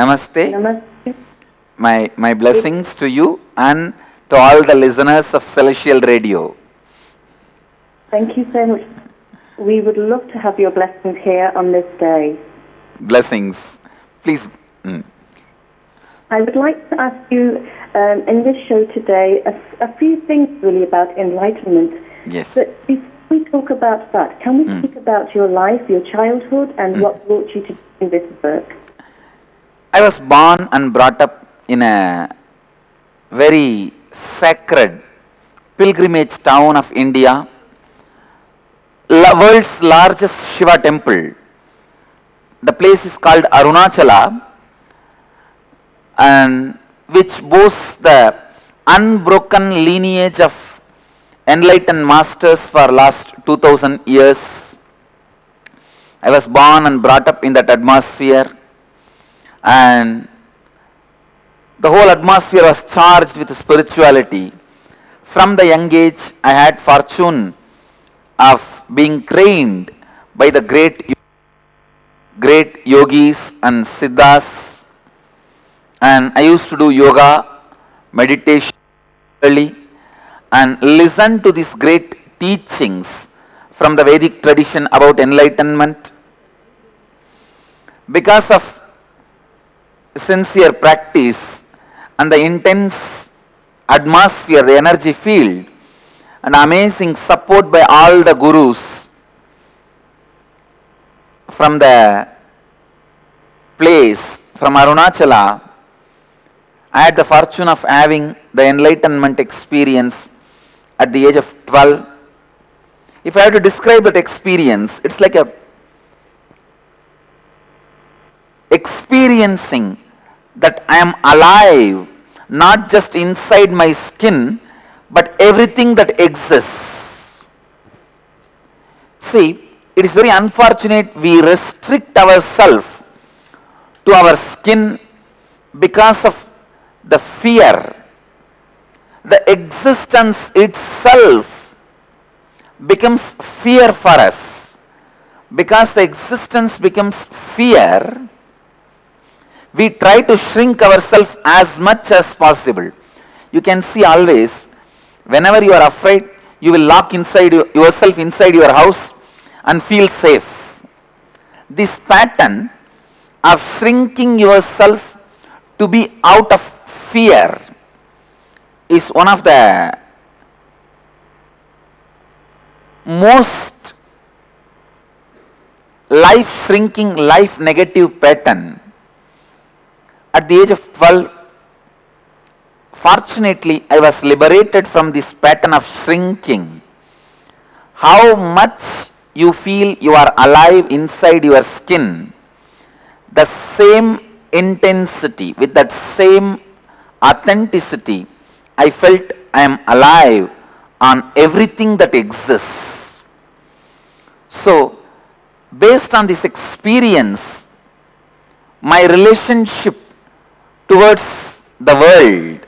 Namaste. Namaste. My blessings to you and to all the listeners of Celestial Radio. Thank you so much. We would love to have your blessings here on this day. Blessings. Please. I would like to ask you in this show today a few things really about enlightenment. Yes. But before we talk about that, can we speak about your life, your childhood, and what brought you to do this work? I was born and brought up in a very sacred pilgrimage town of India, world's largest Shiva temple. The place is called Arunachala, and which boasts the unbroken lineage of enlightened masters for last 2000 years. I was born and brought up in that atmosphere, and the whole atmosphere was charged with spirituality. From the young age, I had fortune of being trained by the great yogis and siddhas, and I used to do yoga, meditation and listen to these great teachings from the Vedic tradition about enlightenment. Because of sincere practice and the intense atmosphere, the energy field, and amazing support by all the gurus from the place, from Arunachala, I had the fortune of having the enlightenment experience at the age of 12. If I have to describe that experience, it's like experiencing that I am alive, not just inside my skin, but everything that exists. See, it is very unfortunate we restrict ourselves to our skin because of the fear. The existence itself becomes fear for us. Because the existence becomes fear, we try to shrink ourselves as much as possible. You can see always, whenever you are afraid, you will lock yourself inside your house and feel safe. This pattern of shrinking yourself to be out of fear is one of the most life-shrinking, life-negative pattern. At the age of 12, fortunately, I was liberated from this pattern of shrinking. How much you feel you are alive inside your skin, the same intensity, with that same authenticity, I felt I am alive on everything that exists. So, based on this experience, my relationship towards the world,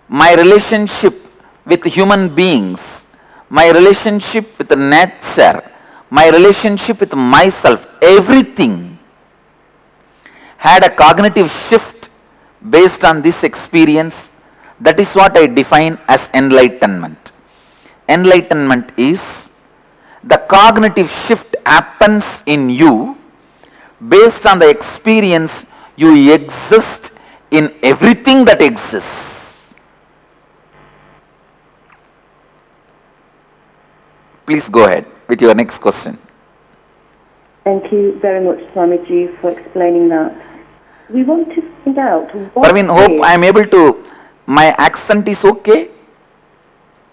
my relationship with human beings, my relationship with nature, my relationship with myself, everything had a cognitive shift based on this experience. That is what I define as enlightenment. Enlightenment is the cognitive shift happens in you based on the experience you exist in everything that exists. Please go ahead with your next question. Thank you very much, Swamiji, for explaining that. We want to find out what Parveen, hope I am able to, my accent is okay?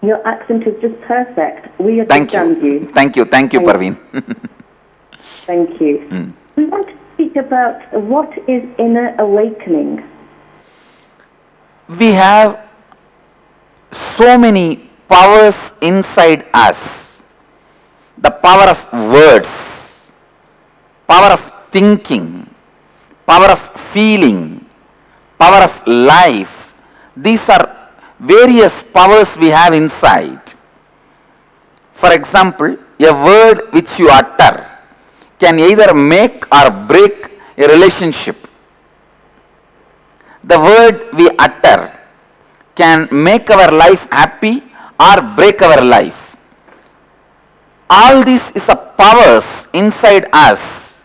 Your accent is just perfect. We understand you. Thank you, Parveen. Thank you. We want to speak about what is inner awakening. We have so many powers inside us. The power of words, power of thinking, power of feeling, power of life. These are various powers we have inside. For example, a word which you utter can either make or break a relationship. the word we utter can make our life happy or break our life. All this is a powers inside us.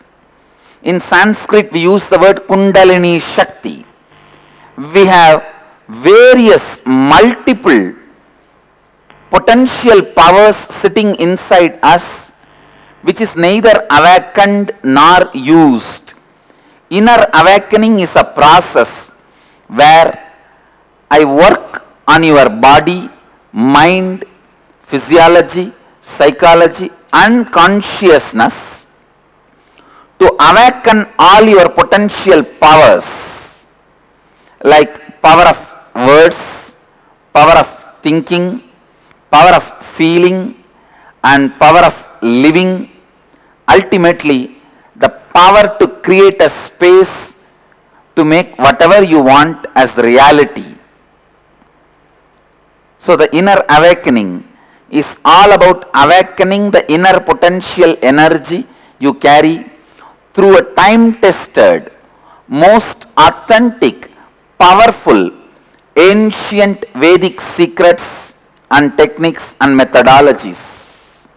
In Sanskrit we use the word Kundalini Shakti. We have various multiple potential powers sitting inside us, which is neither awakened nor used. Inner awakening is a process where I work on your body, mind, physiology, psychology and consciousness to awaken all your potential powers, like power of words, power of thinking, power of feeling and power of living. Ultimately, the power to create a space to make whatever you want as reality. So the inner awakening is all about awakening the inner potential energy you carry through a time-tested, most authentic, powerful, ancient Vedic secrets and techniques and methodologies.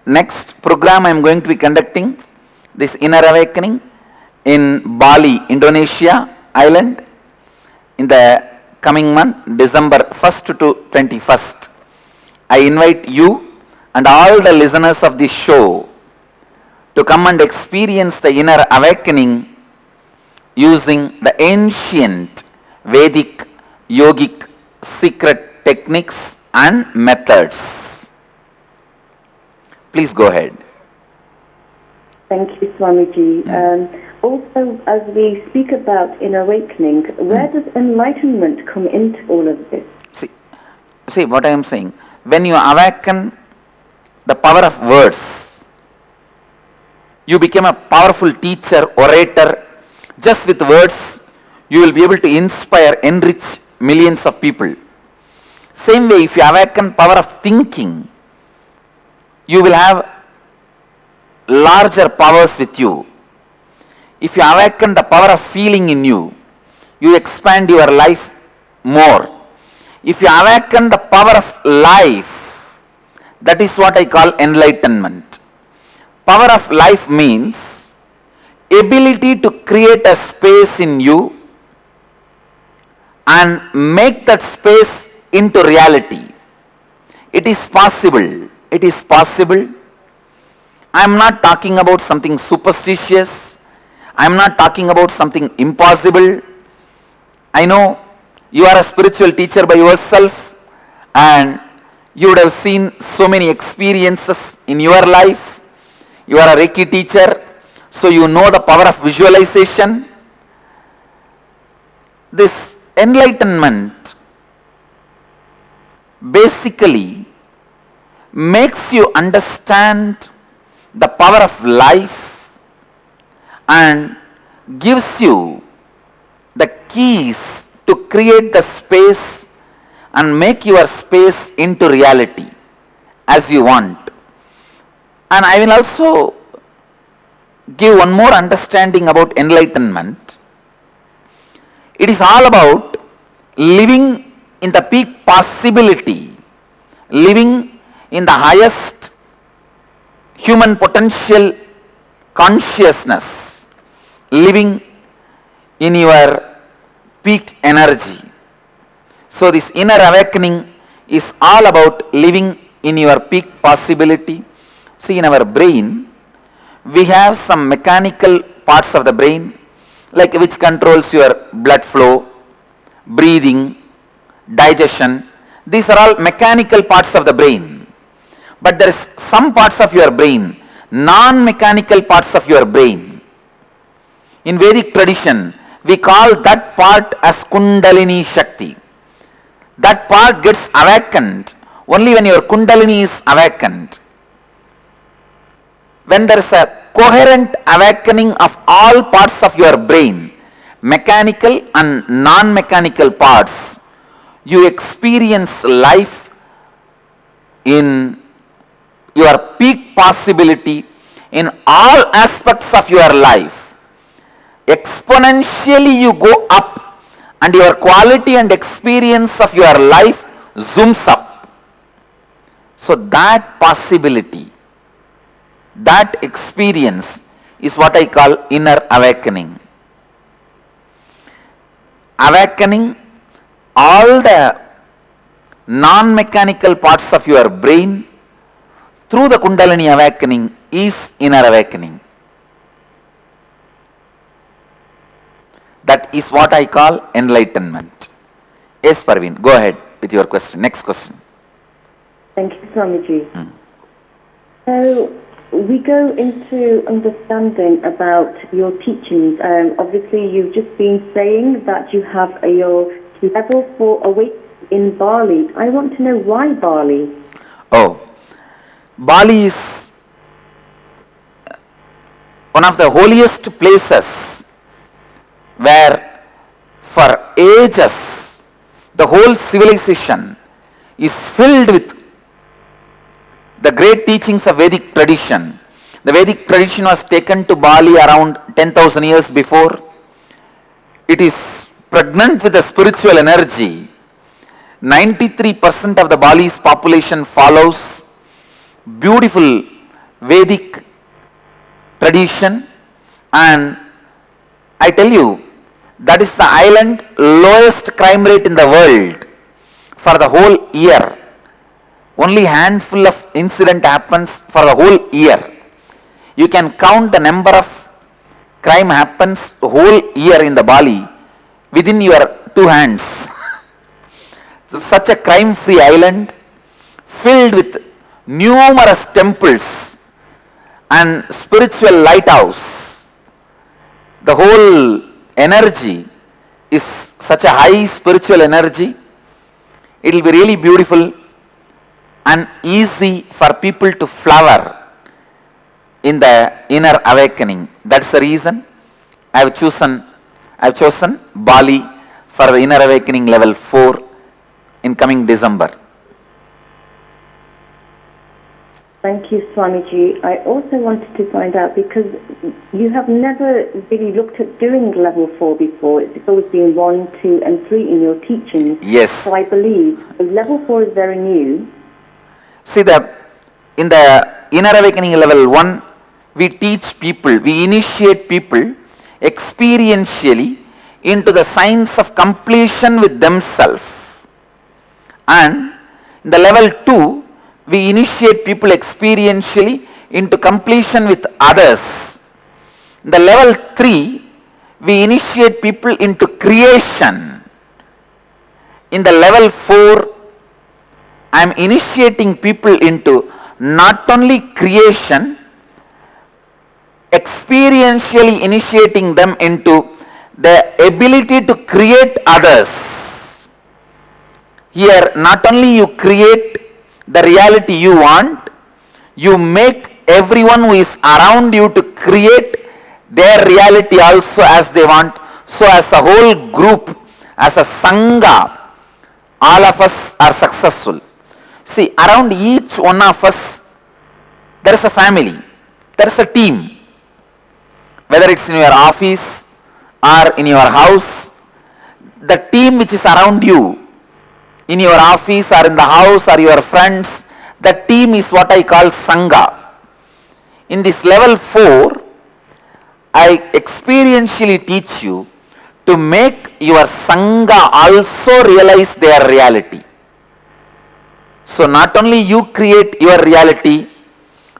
Next program I am going to be conducting this inner awakening in Bali, Indonesia island in the coming month, December 1st to 21st. I invite you and all the listeners of this show to come and experience the inner awakening using the ancient Vedic yogic secret techniques and methods. Please go ahead. Thank you, Swamiji. Also, as we speak about inner awakening, where does enlightenment come into all of this? See what I am saying. When you awaken the power of words, you become a powerful teacher, orator. Just with words, you will be able to inspire, enrich millions of people. Same way, if you awaken power of thinking, you will have larger powers with you. If you awaken the power of feeling in you, you expand your life more. If you awaken the power of life, that is what I call enlightenment. Power of life means ability to create a space in you and make that space into reality. It is possible. It is possible. I am not talking about something superstitious. I am not talking about something impossible. I know you are a spiritual teacher by yourself and you would have seen so many experiences in your life. You are a Reiki teacher, so you know the power of visualization. This enlightenment basically makes you understand the power of life and gives you the keys to create the space and make your space into reality as you want. And I will also give one more understanding about enlightenment. It is all about living in the peak possibility, living in the highest human potential consciousness, living in your peak energy. So this inner awakening is all about living in your peak possibility. See, in our brain, we have some mechanical parts of the brain, like which controls your blood flow, breathing, digestion. These are all mechanical parts of the brain. But there is some parts of your brain, non-mechanical parts of your brain. In Vedic tradition, we call that part as Kundalini Shakti. That part gets awakened only when your Kundalini is awakened. When there is a coherent awakening of all parts of your brain, mechanical and non-mechanical parts, you experience life in your peak possibility in all aspects of your life. exponentially you go up and your quality and experience of your life zooms up. So that possibility, that experience is what I call inner awakening. Awakening all the non-mechanical parts of your brain through the Kundalini awakening is inner awakening. That is what I call enlightenment. Yes, Parveen, go ahead with your question. Next question. Thank you, Swamiji. So we go into understanding about your teachings. Obviously, you've just been saying that you have your level 4 awakening in Bali. I want to know why Bali? Oh, Bali is one of the holiest places where for ages the whole civilization is filled with the great teachings of Vedic tradition. The Vedic tradition was taken to Bali around 10,000 years before. It is pregnant with a spiritual energy. 93% of the Bali's population follows beautiful Vedic tradition, and I tell you, that is the island lowest crime rate in the world for the whole year. Only handful of incident happens for the whole year. You can count the number of crime happens the whole year in the Bali within your two hands. So such a crime-free island filled with numerous temples and spiritual lighthouse. The whole energy is such a high spiritual energy. It will be really beautiful and easy for people to flower in the inner awakening. That's the reason I have chosen Bali for the inner awakening level 4 in coming December. Thank you, Swamiji. I also wanted to find out, because you have never really looked at doing level 4 before. It's always been 1, 2, and 3 in your teachings. Yes. So I believe level 4 is very new. See, in the inner awakening level 1, we teach people, we initiate people experientially into the science of completion with themselves. And in the level 2, we initiate people experientially into completion with others. In the level 3, we initiate people into creation. In the level 4, I am initiating people into not only creation, experientially initiating them into the ability to create others. Here, not only you create the reality you want, you make everyone who is around you to create their reality also as they want. So as a whole group, as a sangha, all of us are successful. See, around each one of us, there is a family, there is a team. Whether it's in your office or in your house, the team which is around you, in your office or in the house or your friends, the team is what I call sangha. In this level 4, I experientially teach you to make your sangha also realize their reality. So not only you create your reality,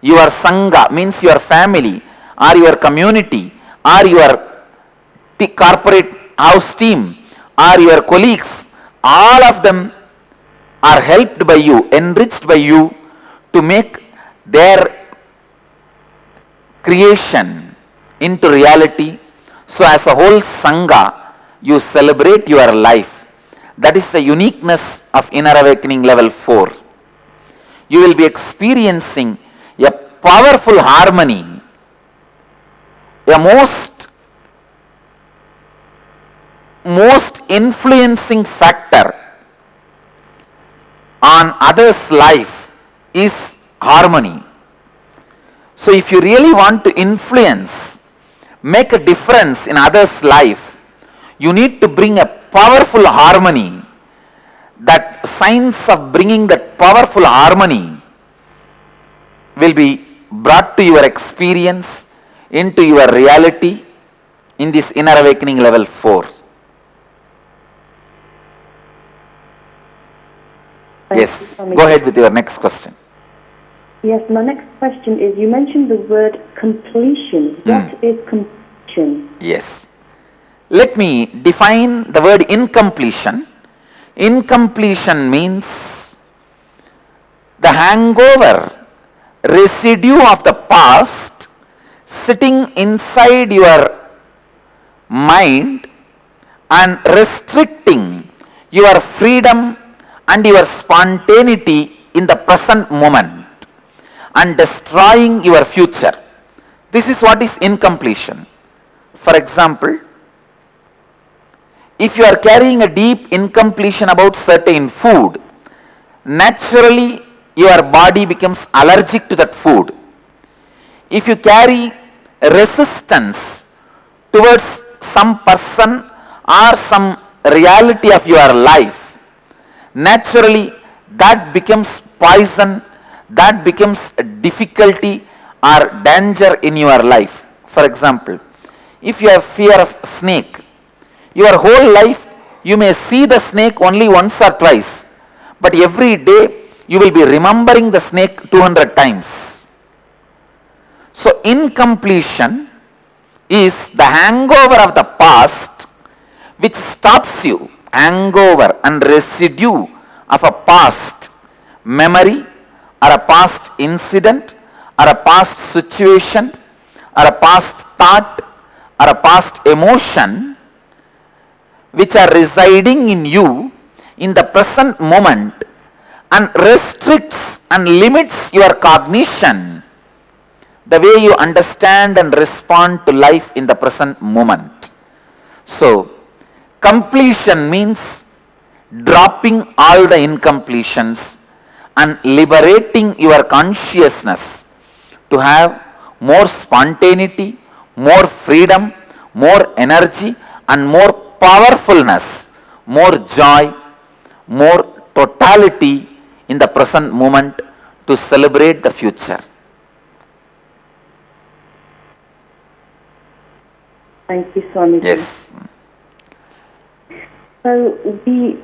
your sangha means your family or your community or your corporate house team or your colleagues, all of them are helped by you, enriched by you to make their creation into reality. So as a whole sangha, you celebrate your life. That is the uniqueness of inner awakening level 4. You will be experiencing a powerful harmony, a most influencing factor on others' life is harmony. So if you really want to influence make a difference in others' life, you need to bring a powerful harmony. That science of bringing that powerful harmony will be brought to your experience, into your reality in this inner awakening level 4. Yes, go ahead with your next question. Yes, my next question is, you mentioned the word completion. What is completion? Yes. Let me define the word incompletion. Incompletion means the hangover, residue of the past sitting inside your mind and restricting your freedom and your spontaneity in the present moment and destroying your future. This is what is incompletion. For example, if you are carrying a deep incompletion about certain food, naturally your body becomes allergic to that food. If you carry resistance towards some person or some reality of your life, naturally that becomes poison, that becomes a difficulty or danger in your life. For example, if you have fear of snake, your whole life you may see the snake only once or twice, but every day you will be remembering the snake 200 times. So incompletion is the hangover of the past which stops you, hangover and residue of a past memory or a past incident or a past situation or a past thought or a past emotion which are residing in you in the present moment and restricts and limits your cognition, the way you understand and respond to life in the present moment. So, completion means dropping all the incompletions and liberating your consciousness to have more spontaneity, more freedom, more energy and more powerfulness, more joy, more totality in the present moment to celebrate the future. Thank you, Swamiji. Yes. So we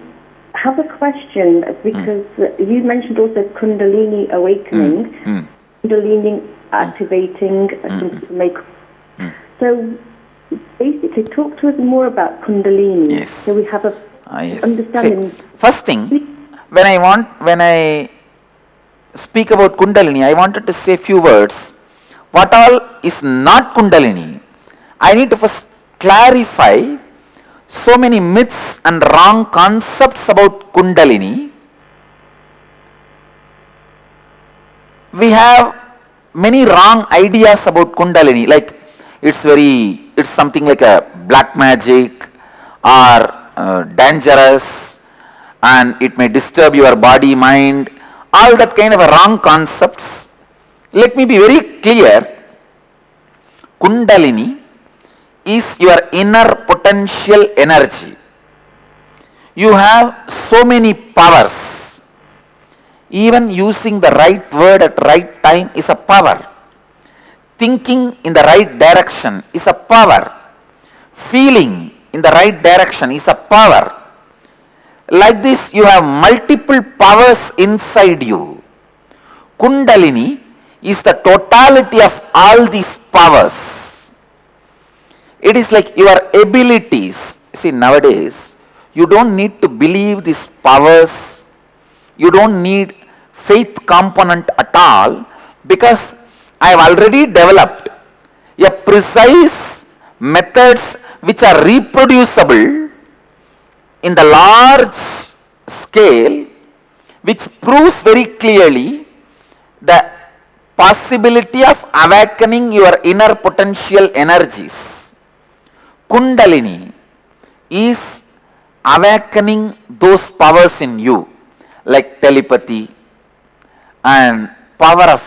have a question because you mentioned also Kundalini awakening, Kundalini activating, So basically talk to us more about Kundalini. Yes. So we have a Yes. understanding. See, first thing, when I speak about Kundalini, I wanted to say a few words. What all is not Kundalini? I need to first clarify so many myths and wrong concepts about Kundalini. We have many wrong ideas about Kundalini, like it's something like a black magic or dangerous and it may disturb your body, mind, all that kind of a wrong concepts. Let me be very clear. Kundalini is your inner potential energy. You have so many powers. Even using the right word at right time is a power. Thinking in the right direction is a power. Feeling in the right direction is a power. Like this, you have multiple powers inside you. Kundalini is the totality of all these powers. It is like your abilities. See, nowadays, you don't need to believe these powers. You don't need faith component at all, because I have already developed a precise methods which are reproducible in the large scale, which proves very clearly the possibility of awakening your inner potential energies. Kundalini is awakening those powers in you, like telepathy and power of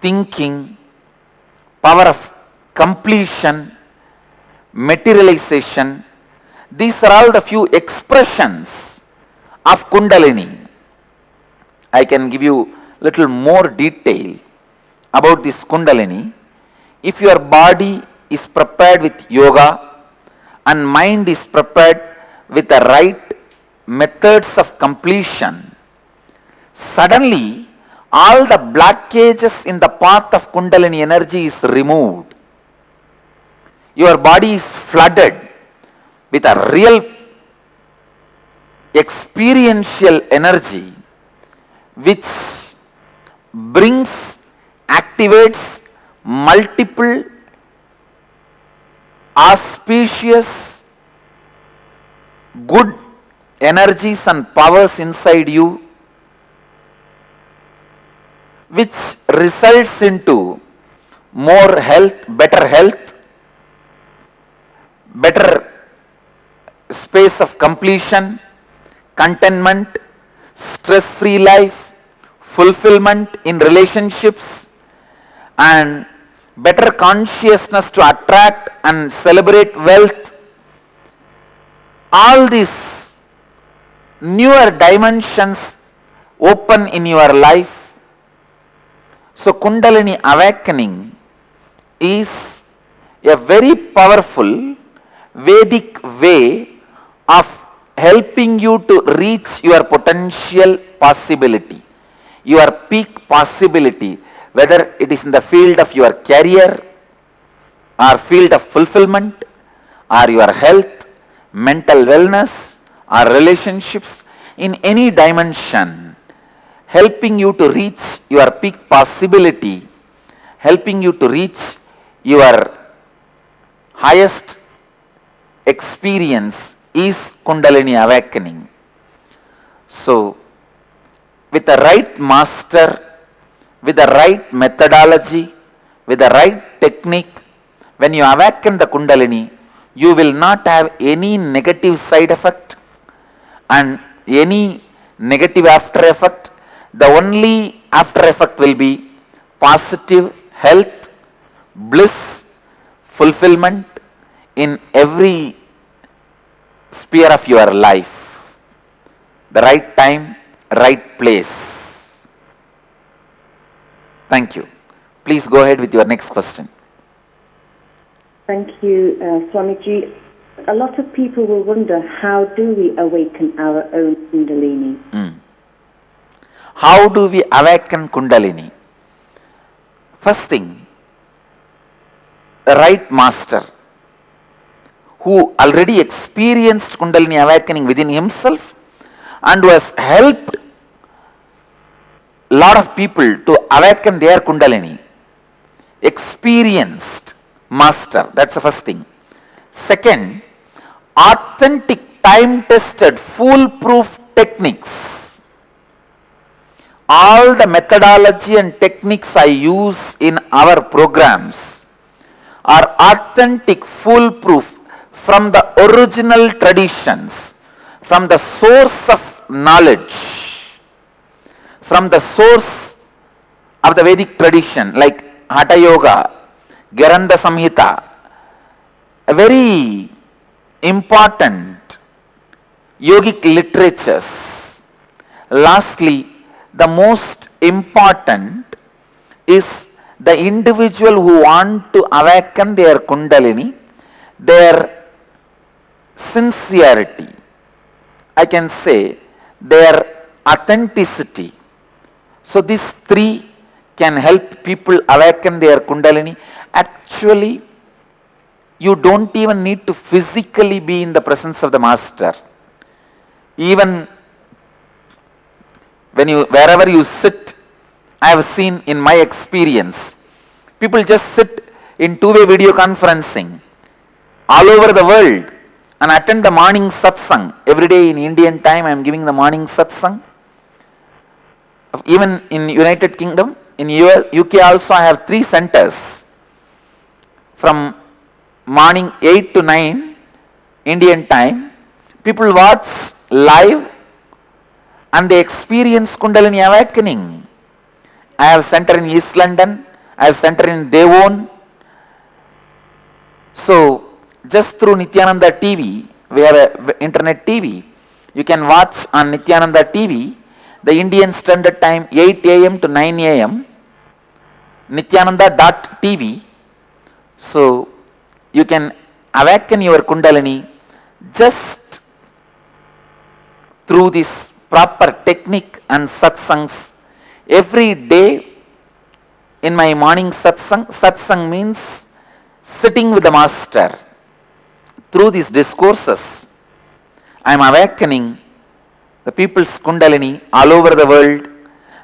thinking, power of completion, materialization. These are all the few expressions of Kundalini. I can give you little more detail about this Kundalini. If your body is prepared with yoga and mind is prepared with the right methods of completion, suddenly all the blockages in the path of Kundalini energy is removed. Your body is flooded with a real experiential energy which brings, activates multiple auspicious good energies and powers inside you, which results into more health, better space of completion, contentment, stress-free life, fulfillment in relationships, and better consciousness to attract and celebrate wealth. All these newer dimensions open in your life. So Kundalini awakening is a very powerful Vedic way of helping you to reach your potential possibility, your peak possibility, whether it is in the field of your career or field of fulfillment or your health, mental wellness or relationships, in any dimension, helping you to reach your peak possibility, helping you to reach your highest experience is Kundalini awakening. So, with the right master, with the right methodology, with the right technique, when you awaken the Kundalini, you will not have any negative side effect and any negative after effect. The only after effect will be positive health, bliss, fulfillment in every sphere of your life. The right time, right place. Thank you. Please go ahead with your next question. Thank you, Swamiji. A lot of people will wonder, how do we awaken our own Kundalini? How do we awaken Kundalini? First thing, the right master who already experienced Kundalini awakening within himself and who has helped a lot of people to awaken their Kundalini. Experienced master, that's the first thing. Second, authentic, time-tested, foolproof techniques. All the methodology and techniques I use in our programs are authentic, foolproof, from the original traditions, from the source of knowledge, from the source of the Vedic tradition like Hatha Yoga, Garanda Samhita, a very important yogic literatures. Lastly, the most important is the individual who want to awaken their Kundalini, their sincerity, I can say their authenticity. So these three can help people awaken their Kundalini. Actually, you don't even need to physically be in the presence of the master. Even wherever you sit, I have seen in my experience, people just sit in two-way video conferencing all over the world and attend the morning satsang. Every day in Indian time I am giving the morning satsang. Even in United Kingdom, in UK also I have 3 centers. From morning 8 to 9 Indian time, people watch live and they experience Kundalini awakening. I have center in East London, I have center in Devon, So, just through Nithyananda TV, we have a internet TV. You can watch on Nithyananda TV, the Indian Standard Time 8 a.m. to 9 a.m. Nithyananda.tv. So, you can awaken your Kundalini just through this proper technique and satsangs. Every day in my morning satsang means sitting with the master. Through these discourses, I am awakening the people's Kundalini all over the world.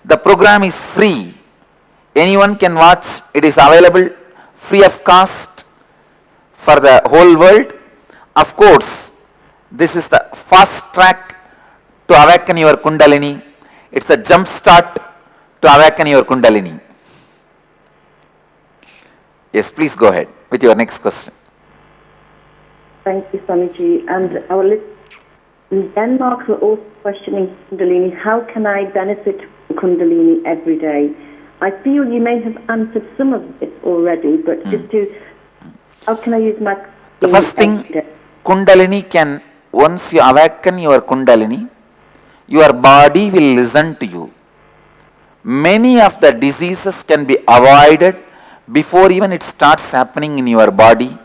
The program is free. Anyone can watch. It is available free of cost for the whole world. Of course, this is the fast track to awaken your Kundalini. It's a jump start to awaken your Kundalini. Yes, please go ahead with your next question. Thank you, Swamiji. And our listeners in Denmark were also questioning Kundalini. How can I benefit from Kundalini every day? I feel you may have answered some of it already, but just to, how can I use my Kundalini? The first thing, Kundalini can, once you awaken your Kundalini, your body will listen to you. Many of the diseases can be avoided before even it starts happening in your body.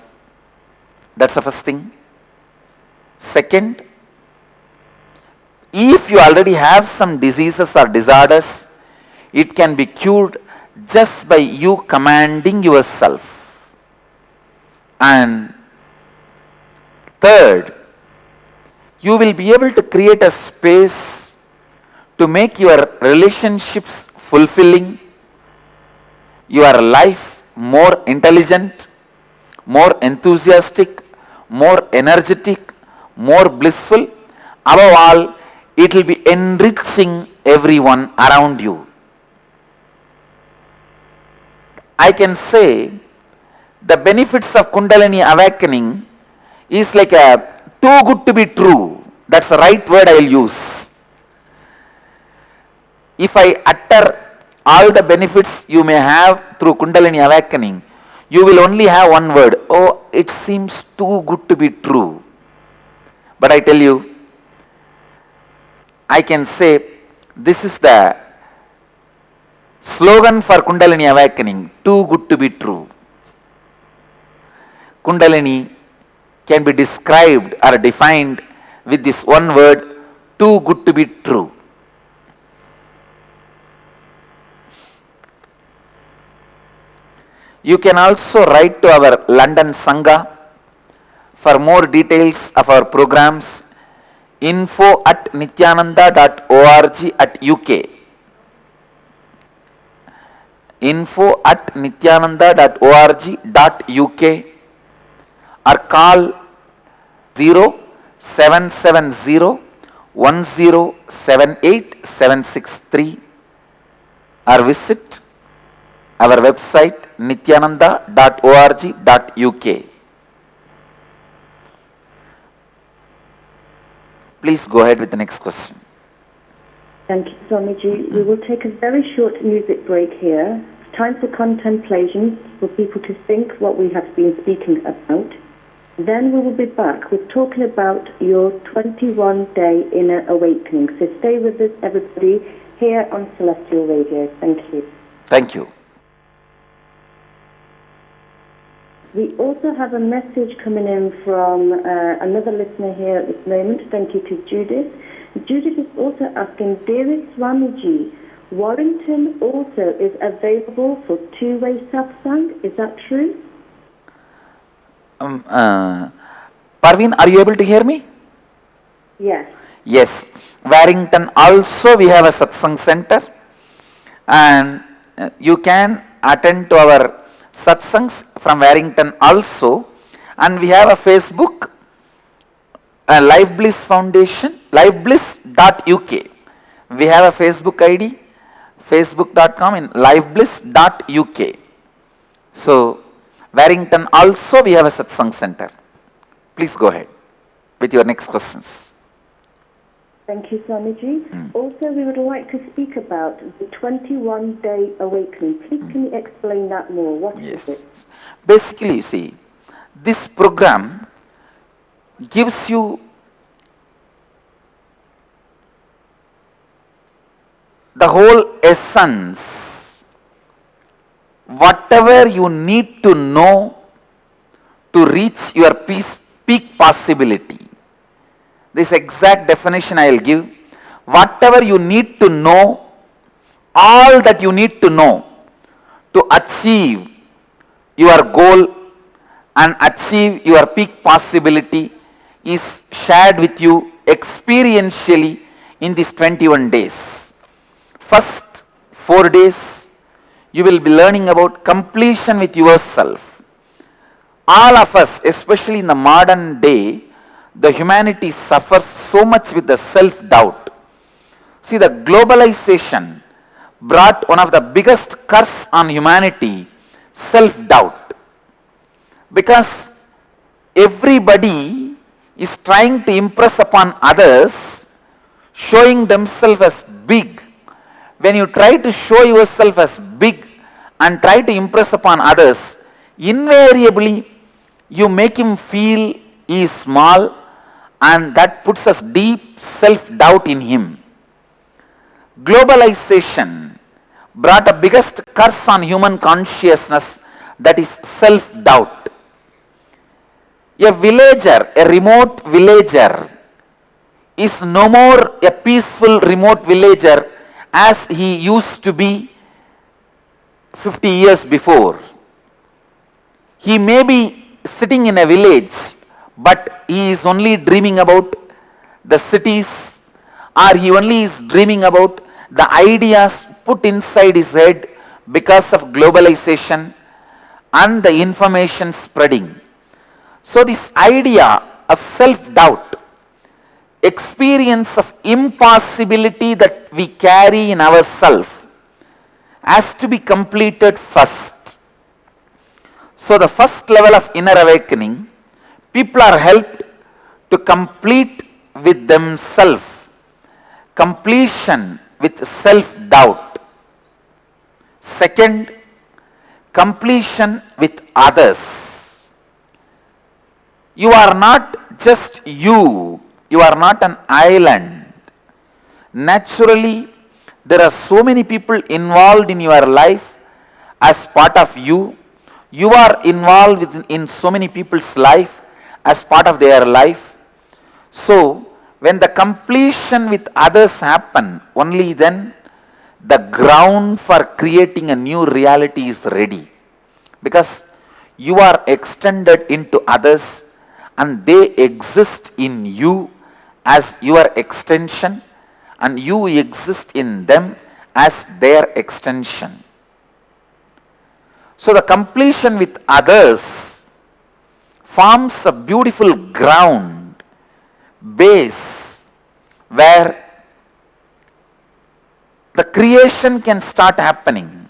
That's the first thing. Second, if you already have some diseases or disorders, it can be cured just by you commanding yourself. And third, you will be able to create a space to make your relationships fulfilling, your life more intelligent, more enthusiastic, more energetic, more blissful. Above all, it will be enriching everyone around you. I can say the benefits of Kundalini awakening is like a too good to be true. That's the right word I will use. If I utter all the benefits you may have through Kundalini awakening, you will only have one word. Oh, it seems too good to be true. But I tell you, I can say this is the slogan for Kundalini awakening, too good to be true. Kundalini can be described or defined with this one word, too good to be true. You can also write to our London Sangha for more details of our programs. info@nithyananda.org@uk. info@nithyananda.org.uk or call 0770-1078-763 or visit our website nithyananda.org.uk. Please go ahead with the next question. Thank you, Swamiji. We will take a very short music break here. Time for contemplation, for people to think what we have been speaking about. Then we will be back with talking about your 21-day inner awakening. So stay with us, everybody, here on Celestial Radio. Thank you. Thank you. We also have a message coming in from another listener here at this moment. Thank you to Judith. Judith is also asking, Dearest Swamiji, Warrington also is available for two-way satsang. Is that true? Parveen, are you able to hear me? Yes. Yes. Warrington also we have a satsang center, and you can attend to our satsangs from Warrington also, and we have a Facebook, Life Bliss Foundation, livebliss.uk. We have a Facebook ID, facebook.com and livebliss.uk. So, Warrington also we have a satsang center. Please go ahead with your next questions. Thank you, Swamiji. Also, we would like to speak about the 21-day awakening. Please can you explain that more? What is it? Basically, you see, this program gives you the whole essence, whatever you need to know to reach your peak possibility. This exact definition I will give. Whatever you need to know, all that you need to know to achieve your goal and achieve your peak possibility is shared with you experientially in these 21 days. First 4 days, you will be learning about completion with yourself. All of us, especially in the modern day, the humanity suffers so much with the self-doubt. See, the globalization brought one of the biggest curse on humanity, self-doubt. Because everybody is trying to impress upon others, showing themselves as big. When you try to show yourself as big and try to impress upon others, invariably you make him feel he is small, and that puts us deep self-doubt in him. Globalization brought a biggest curse on human consciousness, that is self-doubt. A villager, a remote villager, is no more a peaceful remote villager as he used to be 50 years before. He may be sitting in a village, but he is only dreaming about the cities, or he only is dreaming about the ideas put inside his head because of globalization and the information spreading. So this idea of self-doubt, experience of impossibility that we carry in ourselves, has to be completed first. So the first level of inner awakening, people are helped to complete with themselves, completion with self-doubt. Second, completion with others. You are not just you are not an island. Naturally, there are so many people involved in your life as part of you. You are involved in so many people's life as part of their life. So, when the completion with others happen, only then the ground for creating a new reality is ready. Because you are extended into others and they exist in you as your extension, and you exist in them as their extension. So the completion with others forms a beautiful ground, base, where the creation can start happening.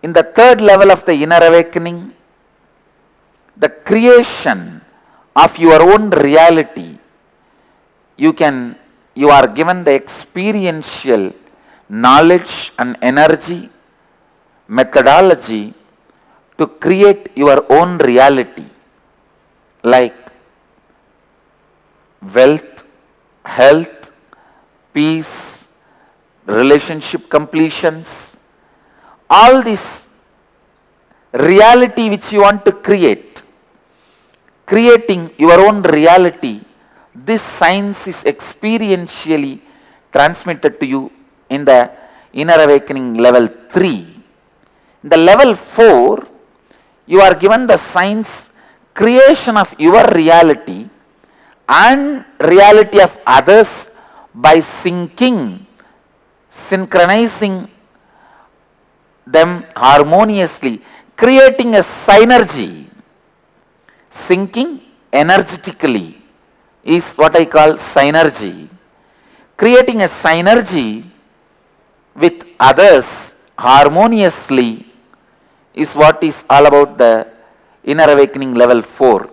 In the third level of the inner awakening, the creation of your own reality, you are given the experiential knowledge and energy, methodology to create your own reality, like wealth, health, peace, relationship completions, all this reality which you want to create, creating your own reality. This science is experientially transmitted to you in the inner awakening level 3. In the level 4, you are given the science creation of your reality and reality of others by syncing, synchronizing them harmoniously, creating a synergy. Syncing energetically is what I call synergy. Creating a synergy with others harmoniously is what is all about the inner awakening level 4.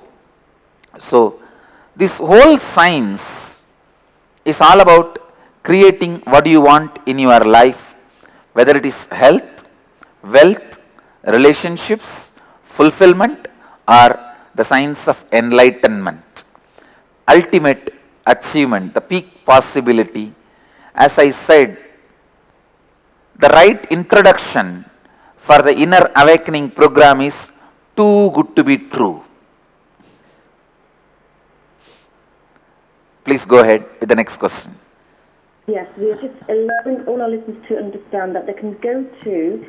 So this whole science is all about creating what you want in your life, whether it is health, wealth, relationships, fulfillment, or the science of enlightenment, ultimate achievement, the peak possibility. As I said, the right introduction for the inner awakening program is too good to be true. Please go ahead with the next question. Yes, we are just allowing all our listeners to understand that they can go to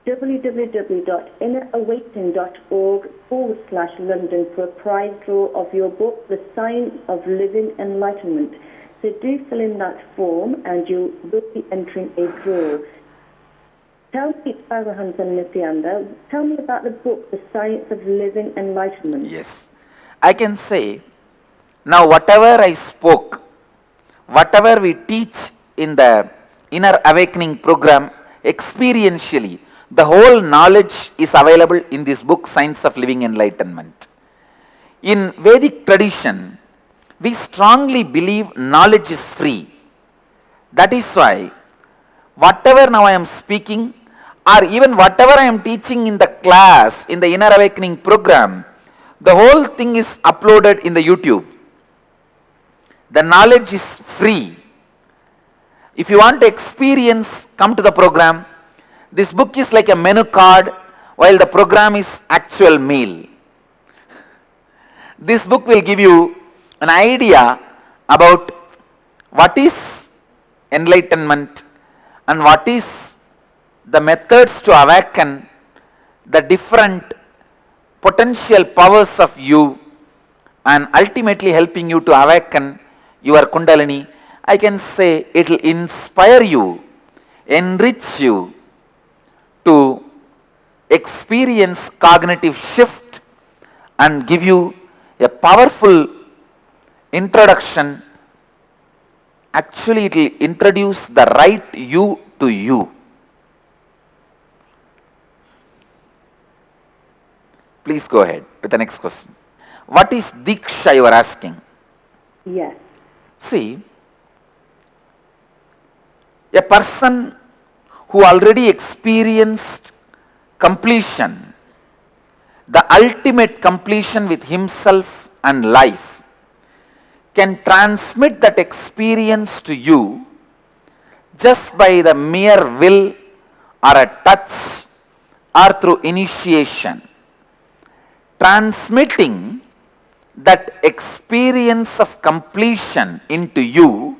www.innerawakening.org/London for a prize draw of your book, The Science of Living Enlightenment. So do fill in that form and you will be entering a draw. Tell me, Arahant and Nithyananda, tell me about the book, The Science of Living Enlightenment. Yes. I can say, now whatever I spoke, whatever we teach in the inner awakening program, experientially, the whole knowledge is available in this book, Science of Living Enlightenment. In Vedic tradition, we strongly believe knowledge is free. That is why, whatever now I am speaking, or even whatever I am teaching in the class, in the inner awakening program, the whole thing is uploaded in the YouTube. The knowledge is free. If you want to experience, come to the program. This book is like a menu card, while the program is actual meal. This book will give you an idea about what is enlightenment and what is the methods to awaken the different potential powers of you, and ultimately helping you to awaken your Kundalini. I can say it will inspire you, enrich you to experience cognitive shift and give you a powerful introduction. Actually, it will introduce the right you to you. Please go ahead with the next question. What is Diksha, you are asking? Yes. See, a person who already experienced completion, the ultimate completion with himself and life, can transmit that experience to you just by the mere will or a touch or through initiation. Transmitting that experience of completion into you,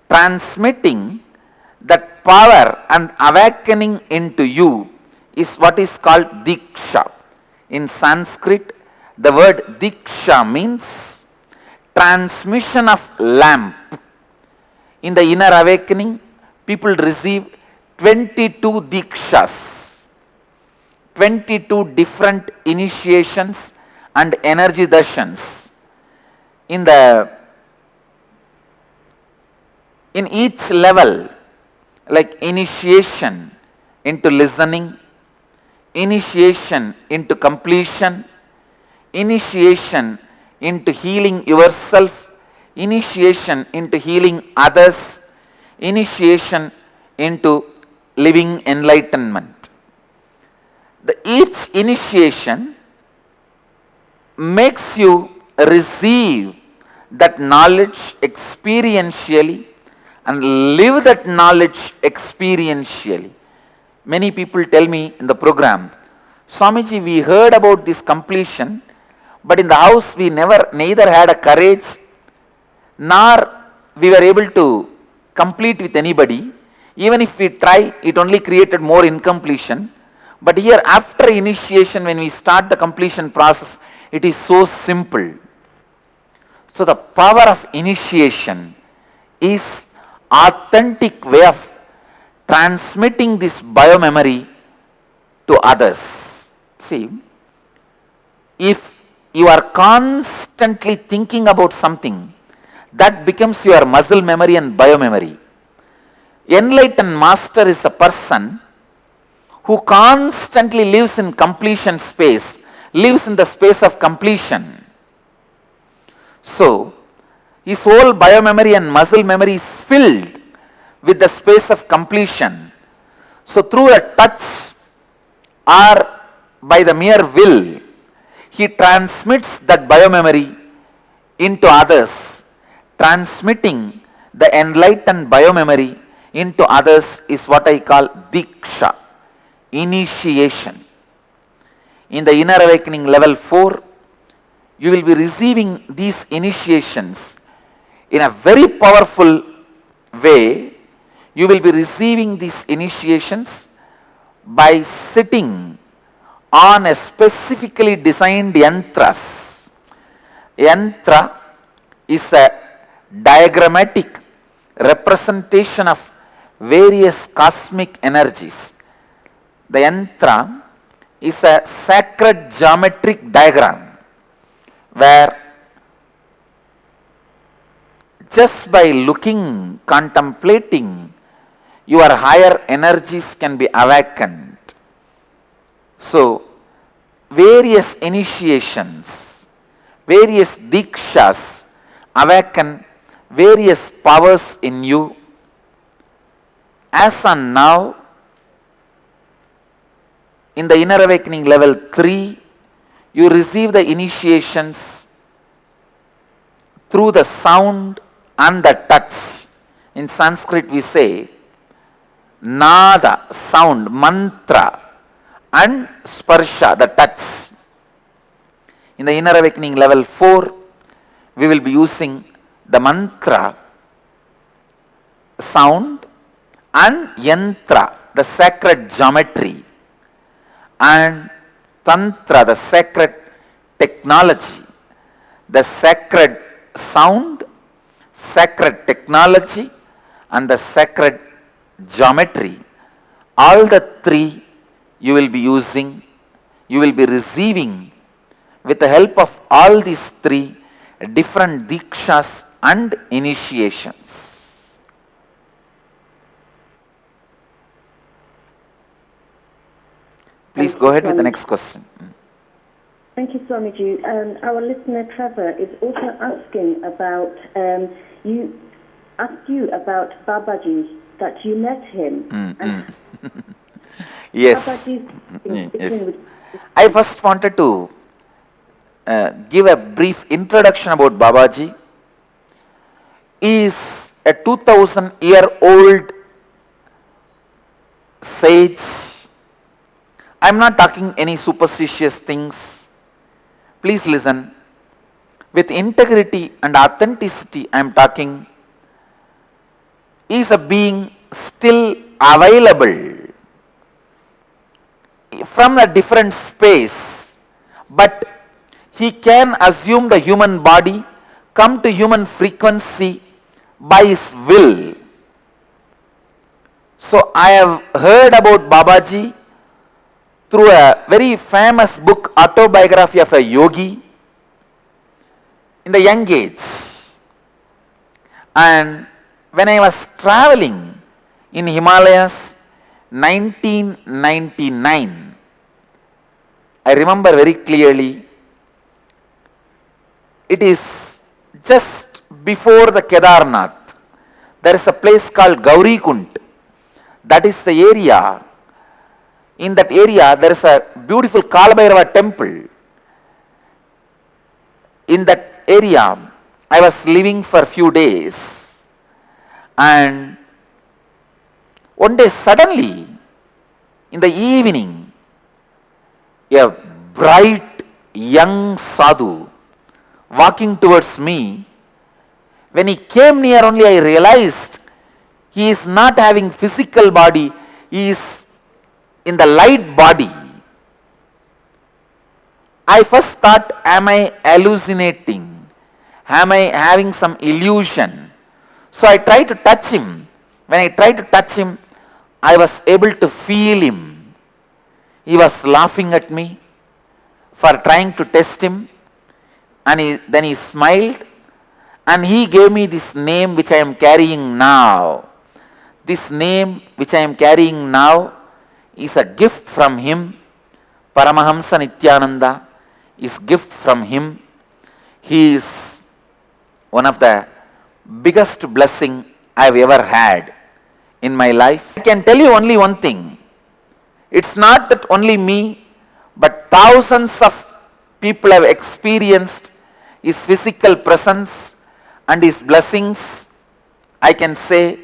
transmitting that power and awakening into you is what is called Diksha. In Sanskrit, the word Diksha means transmission of lamp. In the inner awakening, people receive 22 Dikshas, 22 different initiations and energy darshans. In each level, like initiation into listening, initiation into completion, initiation into healing yourself, initiation into healing others, initiation into living enlightenment. Each initiation makes you receive that knowledge experientially and live that knowledge experientially. Many people tell me in the program, Swamiji, we heard about this completion, but in the house we neither had a courage nor we were able to complete with anybody. Even if we try, it only created more incompletion. But here, after initiation, when we start the completion process, it is so simple. So the power of initiation is authentic way of transmitting this biomemory to others. See, if you are constantly thinking about something, that becomes your muscle memory and biomemory. Enlightened master is a person who constantly lives in completion space, lives in the space of completion. So, his whole biomemory and muscle memory is filled with the space of completion. So, through a touch or by the mere will, he transmits that biomemory into others. Transmitting the enlightened biomemory into others is what I call diksha, initiation. In the inner awakening level 4, you will be receiving these initiations in a very powerful way. You will be receiving these initiations by sitting on a specifically designed yantras. Yantra is a diagrammatic representation of various cosmic energies. The yantra is a sacred geometric diagram where just by looking, contemplating, your higher energies can be awakened. So, various initiations, various dikshas awaken various powers in you. As on now, in the inner awakening level 3, you receive the initiations through the sound and the touch. In Sanskrit we say nada, sound, mantra, and sparsha, the touch. In the inner awakening level 4, we will be using the mantra, sound, and yantra, the sacred geometry, and tantra, the sacred technology, the sacred sound, sacred technology, and the sacred geometry. All the three you will be using, you will be receiving with the help of all these three different dikshas and initiations. Please go ahead with the next question. Thank you, Swamiji. Our listener Trevor is also asking about you about Babaji, that you met him. Yes. Yes. I first wanted to give a brief introduction about Babaji. He is a 2000-year-old sage. I am not talking any superstitious things. Please listen. With integrity and authenticity I am talking. He is a being still available from a different space, but he can assume the human body, come to human frequency by his will. So I have heard about Babaji through a very famous book, Autobiography of a Yogi, in the young age. And when I was traveling in Himalayas 1999, I remember very clearly, it is just before the Kedarnath. There is a place called Gaurikund. That is the area. In that area there is a beautiful Kalabhairava temple. In that area I was living for a few days, and one day suddenly in the evening a bright young sadhu walking towards me. When he came near only I realized he is not having physical body, he is in the light body. I first thought, am I hallucinating? Am I having some illusion? So I tried to touch him. When I tried to touch him, I was able to feel him. He was laughing at me for trying to test him, and then he smiled, and he gave me this name which I am carrying now. This name which I am carrying now is a gift from him. Paramahamsa Nithyananda is gift from him. He is one of the biggest blessing I have ever had in my life. I can tell you only one thing. It's not that only me, but thousands of people have experienced His physical presence and His blessings, I can say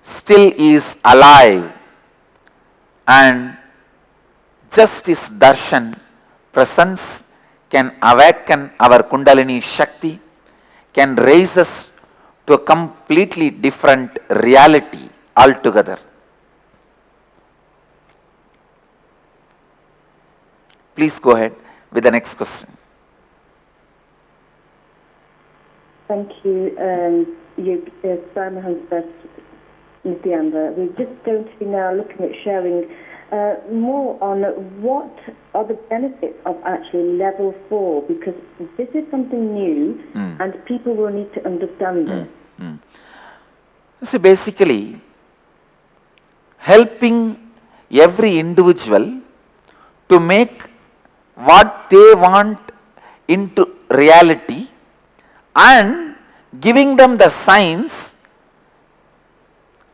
still He is alive, and just His darshan, presence, can awaken our Kundalini Shakti, can raise us to a completely different reality altogether. Please go ahead with the next question. Thank you, Swamiji Nithyananda. We're just going to be now looking at sharing more on what are the benefits of actually level 4, because this is something new and people will need to understand this. See, basically, helping every individual to make what they want into reality and giving them the signs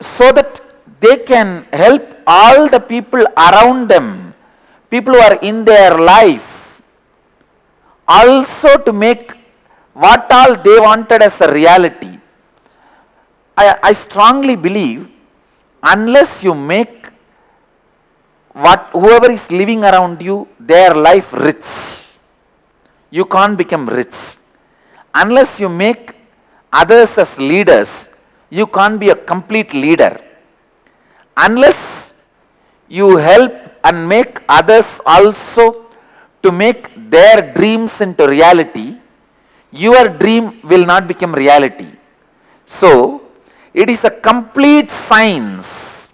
so that they can help all the people around them, people who are in their life, also to make what all they wanted as a reality. I strongly believe unless you make whoever is living around you, their life rich, you can't become rich. Unless you make others as leaders, you can't be a complete leader. Unless you help and make others also to make their dreams into reality, your dream will not become reality. So, it is a complete science.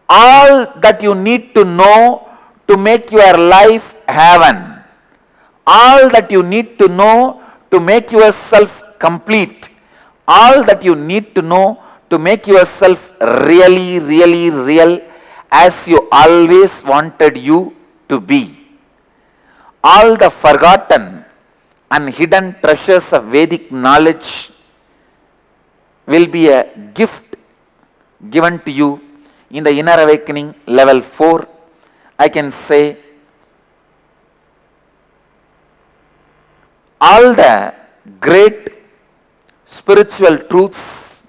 All that you need to know to make your life heaven, all that you need to know to make yourself complete, all that you need to know to make yourself really, really real as you always wanted you to be. All the forgotten and hidden treasures of Vedic knowledge will be a gift given to you in the inner awakening level 4. I can say all the great spiritual truths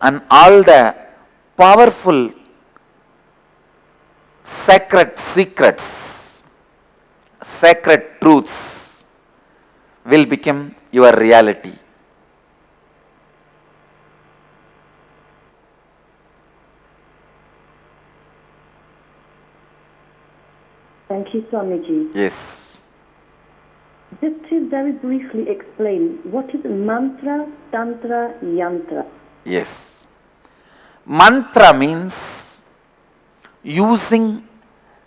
and all the powerful sacred secrets, sacred truths will become your reality. Thank you, Swamiji. Yes. Just to very briefly explain, what is mantra, tantra, yantra? Yes. Mantra means using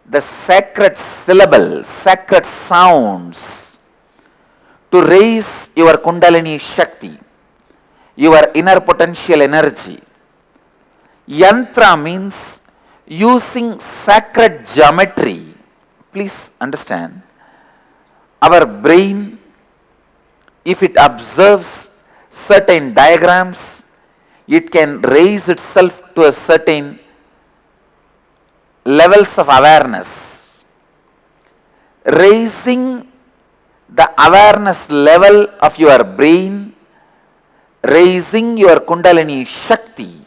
the sacred syllables, sacred sounds to raise your Kundalini Shakti, your inner potential energy. Yantra means using sacred geometry. Please understand, our brain, if it observes certain diagrams, it can raise itself to a certain levels of awareness. Raising the awareness level of your brain, raising your Kundalini Shakti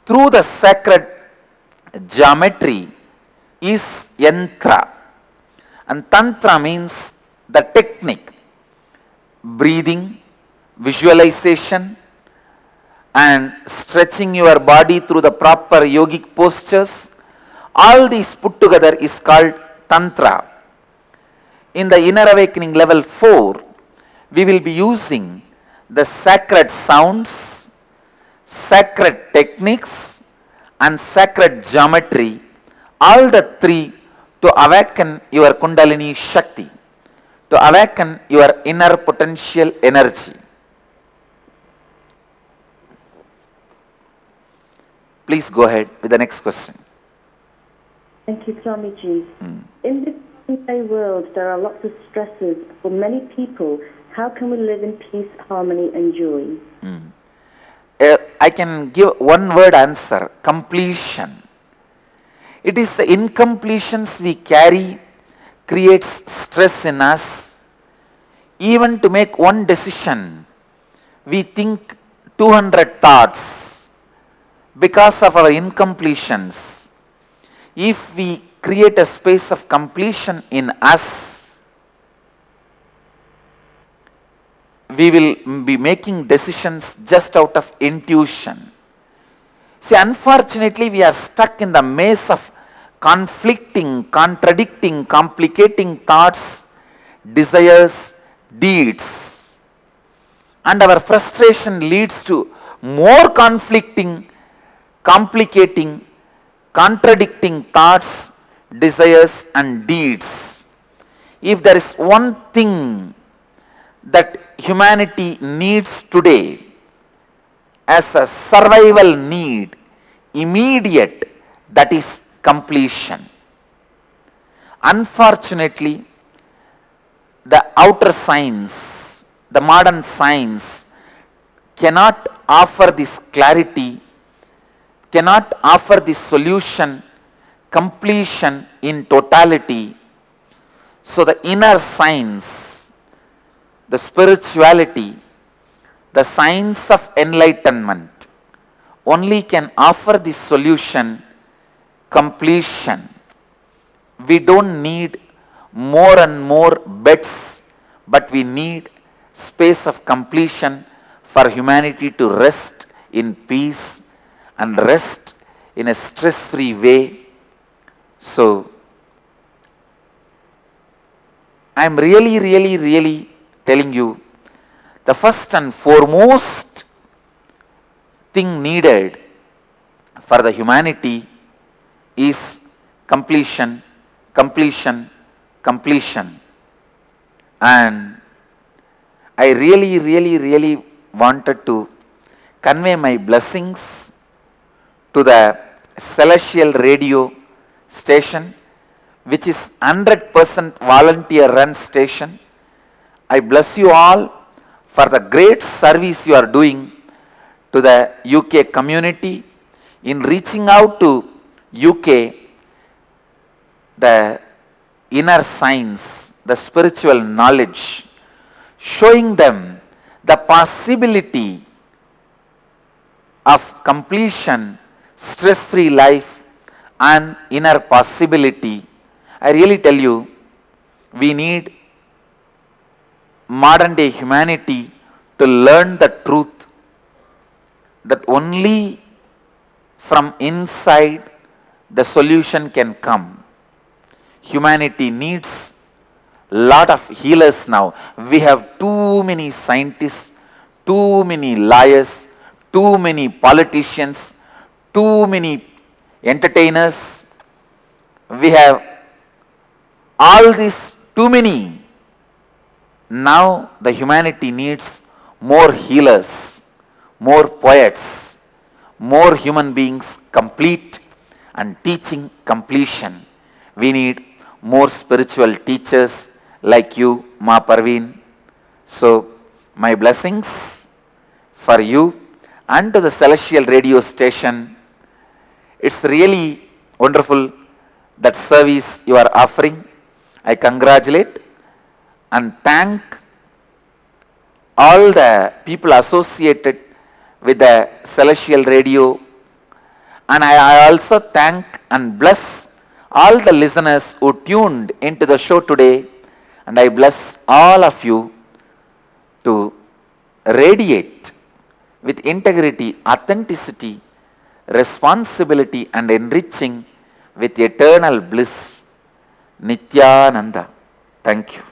through the sacred geometry is yantra. And tantra means the technique, breathing, visualization, and stretching your body through the proper yogic postures. All these put together is called tantra. In the inner awakening level 4, we will be using the sacred sounds, sacred techniques, and sacred geometry, all the three, to awaken your Kundalini Shakti, to awaken your inner potential energy. Please go ahead with the next question. Thank you, Swamiji. In this modern world, there are lots of stresses for many people. How can we live in peace, harmony, and joy? I can give one word answer: completion. It is the incompletions we carry creates stress in us. Even to make one decision, we think 200 thoughts because of our incompletions. If we create a space of completion in us, we will be making decisions just out of intuition. See, unfortunately, we are stuck in the maze of conflicting, contradicting, complicating thoughts, desires, deeds. And our frustration leads to more conflicting, complicating, contradicting thoughts, desires and deeds. If there is one thing that humanity needs today as a survival need, immediate, that is completion. Unfortunately, the outer science, the modern science cannot offer this clarity, cannot offer this solution, completion in totality. So the inner science, the spirituality, the science of enlightenment only can offer this solution, completion. We don't need more and more beds, but we need space of completion for humanity to rest in peace and rest in a stress-free way. So, I am really telling you, the first and foremost thing needed for the humanity is completion, completion, completion. And I really wanted to convey my blessings to the celestial radio station, which is 100% volunteer run station. I bless you all for the great service you are doing to the UK community in reaching out to UK, the inner science, the spiritual knowledge, showing them the possibility of completion, stress-free life and inner possibility. I really tell you, we need modern day humanity to learn the truth that only from inside the solution can come. Humanity needs lot of healers now. We have too many scientists, too many lawyers, too many politicians, too many entertainers. We have all these too many. Now the humanity needs more healers, more poets, more human beings complete and teaching completion. We need more spiritual teachers like you, Ma Parveen. So my blessings for you and to the celestial radio station. It's really wonderful that service you are offering. I congratulate and thank all the people associated with the celestial radio, and I also thank and bless all the listeners who tuned into the show today, and I bless all of you to radiate with integrity, authenticity, responsibility and enriching with eternal bliss. Nithyananda. Thank you.